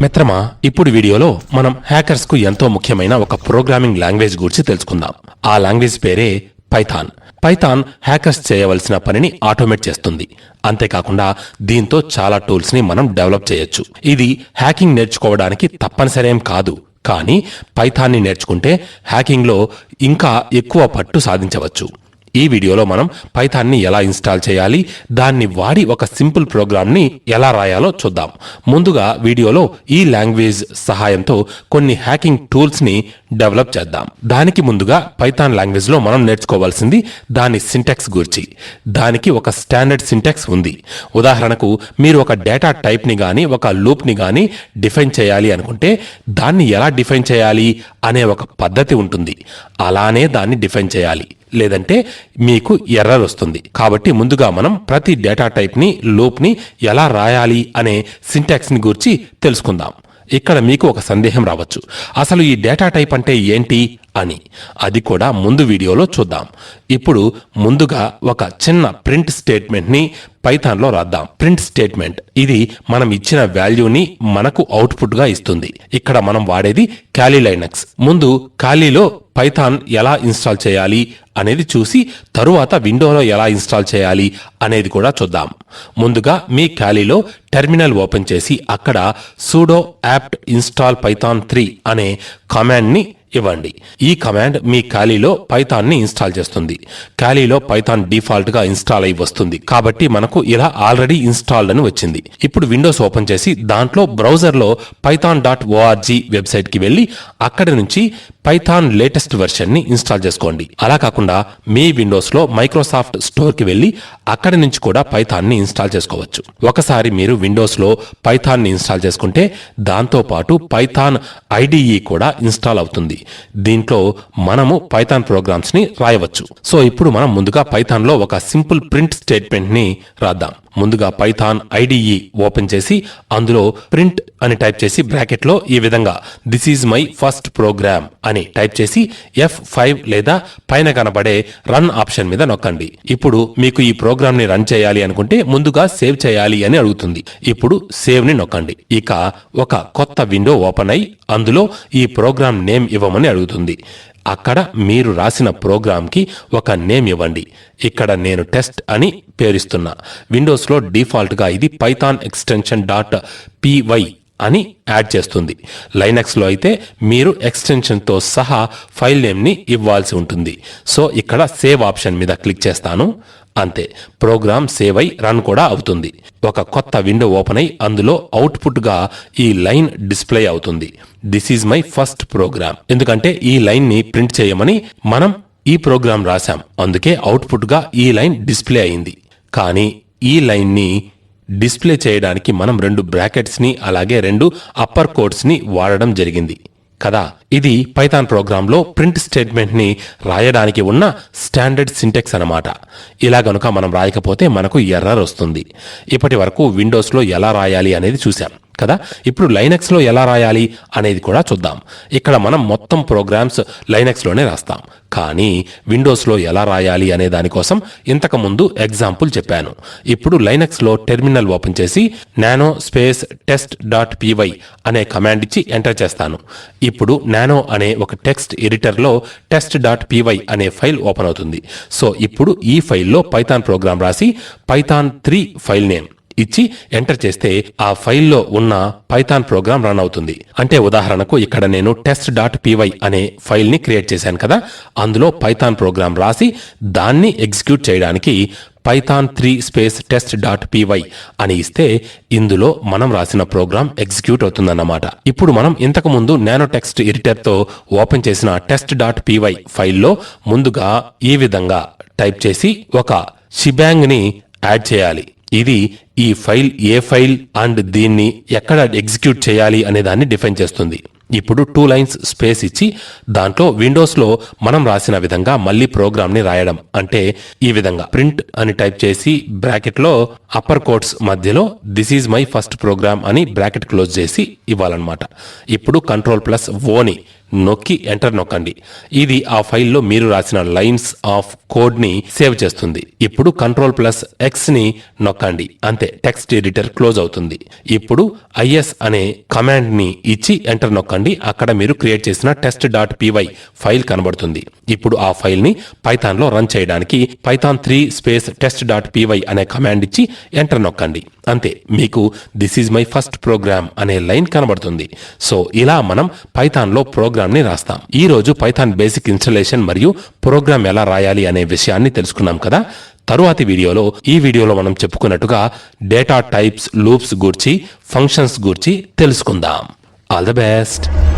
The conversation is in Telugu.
మిత్రమా, ఇప్పుడు వీడియోలో మనం హ్యాకర్స్ కు ఎంతో ముఖ్యమైన ఒక ప్రోగ్రామింగ్ లాంగ్వేజ్ గురించి తెలుసుకుందాం. ఆ లాంగ్వేజ్ పేరే పైథాన్. పైథాన్ హ్యాకర్స్ చేయవలసిన పనిని ఆటోమేట్ చేస్తుంది. అంతేకాకుండా దీంతో చాలా టూల్స్ ని మనం డెవలప్ చేయొచ్చు. ఇది హ్యాకింగ్ నేర్చుకోవడానికి తప్పనిసరేం కాదు, కానీ పైథాన్ని నేర్చుకుంటే హ్యాకింగ్లో ఇంకా ఎక్కువ పట్టు సాధించవచ్చు. ఈ వీడియోలో మనం పైథాన్ని ఎలా ఇన్స్టాల్ చేయాలి, దాన్ని వాడి ఒక సింపుల్ ప్రోగ్రామ్ని ఎలా రాయాలో చూద్దాం. ముందుగా వీడియోలో ఈ లాంగ్వేజ్ సహాయంతో కొన్ని హ్యాకింగ్ టూల్స్ని డెవలప్ చేద్దాం. దానికి ముందుగా పైథాన్ లాంగ్వేజ్లో మనం నేర్చుకోవాల్సింది దాని సింటాక్స్ గురించి. దానికి ఒక స్టాండర్డ్ సింటాక్స్ ఉంది. ఉదాహరణకు మీరు ఒక డేటా టైప్ని కానీ ఒక లూప్ని కానీ డిఫైన్ చేయాలి అనుకుంటే దాన్ని ఎలా డిఫైన్ చేయాలి అనే ఒక పద్ధతి ఉంటుంది. అలానే దాన్ని డిఫైన్ చేయాలి, లేదంటే మీకు ఎర్రర్ వస్తుంది. కాబట్టి ముందుగా మనం ప్రతి డేటా టైప్ని లూప్ని ఎలా రాయాలి అనే సింటాక్స్ని గురించి తెలుసుకుందాం. ఇక్కడ మీకు ఒక సందేహం రావచ్చు, అసలు ఈ డేటా టైప్ అంటే ఏంటి అని. అది కూడా ముందు వీడియోలో చూద్దాం. ఇప్పుడు ముందుగా ఒక చిన్న ప్రింట్ స్టేట్మెంట్ని పైథాన్లో రాద్దాం. ప్రింట్ స్టేట్మెంట్ ఇది మనం ఇచ్చిన వాల్యూని మనకు అవుట్పుట్గా ఇస్తుంది. ఇక్కడ మనం వాడేది ఖాళీ లైనక్స్. ముందు ఖాళీలో పైథాన్ ఎలా ఇన్స్టాల్ చేయాలి అనేది చూసి తరువాత విండోలో ఎలా ఇన్స్టాల్ చేయాలి అనేది కూడా చూద్దాం. ముందుగా మీ ఖాళీలో టెర్మినల్ ఓపెన్ చేసి అక్కడ sudo apt install python 3 అనే కమాండ్ని ఇవ్వండి. ఈ కమాండ్ మీ ఖాళీలో పైథాన్ ని ఇన్స్టాల్ చేస్తుంది. ఖాళీలో పైథాన్ డిఫాల్ట్ గా ఇన్స్టాల్ అయి వస్తుంది, కాబట్టి మనకు ఇలా ఆల్రెడీ ఇన్స్టాల్డ్ అని వచ్చింది. ఇప్పుడు విండోస్ ఓపెన్ చేసి దాంట్లో బ్రౌజర్లో python.org వెబ్సైట్ కి వెళ్ళి అక్కడి నుంచి పైథాన్ లేటెస్ట్ వెర్షన్ ని ఇన్స్టాల్ చేసుకోండి. అలా కాకుండా మీ విండోస్ లో మైక్రోసాఫ్ట్ స్టోర్ కి వెళ్ళి అక్కడి నుంచి కూడా పైథాన్ ని ఇన్స్టాల్ చేసుకోవచ్చు. ఒకసారి మీరు విండోస్ లో పైథాన్ ని ఇన్స్టాల్ చేసుకుంటే దాంతో పాటు పైథాన్ IDE కూడా ఇన్స్టాల్ అవుతుంది. దీంట్లో మనము పైథాన్ ప్రోగ్రామ్స్ ని రాయవచ్చు. సో ఇప్పుడు మనం ముందుగా పైథాన్ లో ఒక సింపుల్ ప్రింట్ స్టేట్మెంట్ ని రాద్దాం. ముందుగా పైథాన్ IDE ఓపెన్ చేసి అందులో ప్రింట్ అని టైప్ చేసి బ్రాకెట్ లో ఈ విధంగా this is my first program అని టైప్ చేసి F5 లేదా పైన కనబడే రన్ ఆప్షన్ మీద నొక్కండి. ఇప్పుడు మీకు ఈ ప్రోగ్రామ్ ని రన్ చేయాలి అనుకుంటే ముందుగా సేవ్ చేయాలి అని అడుగుతుంది. ఇప్పుడు సేవ్ ని నొక్కండి. ఇక ఒక కొత్త విండో ఓపెన్ అయి అందులో ఈ ప్రోగ్రామ్ నేమ్ ఇవ్వమని అడుగుతుంది. అక్కడ మీరు రాసిన ప్రోగ్రామ్కి ఒక నేమ్ ఇవ్వండి. ఇక్కడ నేను టెస్ట్ అని పేరిస్తున్నా. విండోస్లో డిఫాల్ట్గా ఇది పైథాన్ ఎక్స్టెన్షన్ .py అని యాడ్ చేస్తుంది. లైనక్స్లో అయితే మీరు ఎక్స్టెన్షన్తో సహా ఫైల్ నేమ్ని ఇవ్వాల్సి ఉంటుంది. సో ఇక్కడ సేవ్ ఆప్షన్ మీద క్లిక్ చేస్తాను. అంతే, ప్రోగ్రామ్ సేవ్ అయి రన్ కూడా అవుతుంది. ఒక కొత్త విండో ఓపెన్ అయి అందులో అవుట్పుట్గా ఈ లైన్ డిస్ప్లే అవుతుంది. This is my first program. ఎందుకంటే ఈ లైన్ ని ప్రింట్ చేయమని మనం ఈ ప్రోగ్రామ్ రాశాం, అందుకే అవుట్పుట్గా ఈ లైన్ డిస్ప్లే అయింది. కానీ ఈ లైన్ ని డిస్ప్లే చేయడానికి మనం 2 బ్రాకెట్స్ ని అలాగే 2 అప్పర్ కోట్స్ ని వాడడం జరిగింది కదా. ఇది పైథాన్ ప్రోగ్రాంలో ప్రింట్ స్టేట్మెంట్ ని రాయడానికి ఉన్న స్టాండర్డ్ సింటెక్స్ అన్నమాట. ఇలా గనుక మనం రాయకపోతే మనకు ఎర్రర్ వస్తుంది. ఇప్పటి వరకు విండోస్లో ఎలా రాయాలి అనేది చూసాం కదా. ఇప్పుడు లైనక్స్లో ఎలా రాయాలి అనేది కూడా చూద్దాం. ఇక్కడ మనం మొత్తం ప్రోగ్రామ్స్ లైనక్స్లోనే రాస్తాం, కానీ విండోస్లో ఎలా రాయాలి అనే దానికోసం ఇంతకుముందు ఎగ్జాంపుల్ చెప్పాను. ఇప్పుడు లైనక్స్లో టెర్మినల్ ఓపెన్ చేసి నానో స్పేస్ test.py అనే కమాండ్ ఇచ్చి ఎంటర్ చేస్తాను. ఇప్పుడు నానో అనే ఒక టెక్స్ట్ ఎడిటర్లో test.py అనే ఫైల్ ఓపెన్ అవుతుంది. సో ఇప్పుడు ఈ ఫైల్లో పైథాన్ ప్రోగ్రామ్ రాసి పైథాన్ 3 ఫైల్ నేమ్ ఇచ్చి ఎంటర్ చేస్తే ఆ ఫైల్లో ఉన్న పైథాన్ ప్రోగ్రామ్ రన్ అవుతుంది. అంటే ఉదాహరణకు ఇక్కడ నేను test.py అనే ఫైల్ ని క్రియేట్ చేశాను కదా, అందులో పైథాన్ ప్రోగ్రామ్ రాసి దాన్ని ఎగ్జిక్యూట్ చేయడానికి python 3 స్పేస్ test.py అని ఇస్తే ఇందులో మనం రాసిన ప్రోగ్రామ్ ఎగ్జిక్యూట్ అవుతుందన్నమాట. ఇప్పుడు మనం ఇంతకు ముందు నానో టెక్స్ట్ ఎడిటర్తో ఓపెన్ చేసిన test.py ఫైల్లో ముందుగా ఈ విధంగా టైప్ చేసి ఒక షిబాంగ్ ని యాడ్ చేయాలి. ఇది ఈ ఫైల్ ఏ ఫైల్ అండ్ దీన్ని ఎక్కడ ఎగ్జిక్యూట్ చేయాలి అనే దాన్ని డిఫైన్ చేస్తుంది. ఇప్పుడు 2 లైన్స్ స్పేస్ ఇచ్చి దాంట్లో విండోస్లో మనం రాసిన విధంగా మళ్ళీ ప్రోగ్రామ్ని రాయడం. అంటే ఈ విధంగా ప్రింట్ అని టైప్ చేసి బ్రాకెట్లో అప్పర్ కోట్స్ మధ్యలో this is my first program అని బ్రాకెట్ క్లోజ్ చేసి ఇవ్వాలన్నమాట. ఇప్పుడు Ctrl+O ని నొక్కి ఎంటర్ నొక్కండి. ఇది ఆ ఫైల్లో మీరు రాసిన లైన్స్ ఆఫ్ కోడ్ ని సేవ్ చేస్తుంది. ఇప్పుడు Ctrl+X ని నొక్కండి. అంతే, టెక్స్ట్ ఎడిటర్ క్లోజ్ అవుతుంది. ఇప్పుడు ఐఎస్ అనే కమాండ్ ని ఇచ్చి ఎంటర్ నొక్కండి. అక్కడ మీరు క్రియేట్ చేసిన test.py ఫైల్ కనబడుతుంది. ఇప్పుడు ఆ ఫైల్ ని పైథాన్ లో రన్ చేయడానికి python3 test.py అనే కమాండ్ ఇచ్చి ఎంటర్ నొక్కండి. అంతే, మీకు this is my first program అనే లైన్ కనబడుతుంది. సో ఇలా మనం పైథాన్ లో ప్రోగ్రామ్ ని రాస్తాం. ఈ రోజు పైథాన్ బేసిక్ ఇన్స్టలేషన్ మరియు ప్రోగ్రామ్ ఎలా రాయాలి అనే విషయాన్ని తెలుసుకున్నాం కదా. తరువాతి ఈ వీడియోలో మనం చెప్పుకున్నట్టుగా డేటా టైప్స్, లూప్స్ గూర్చి, ఫంక్షన్స్ గూర్చి తెలుసుకుందాం. All the best.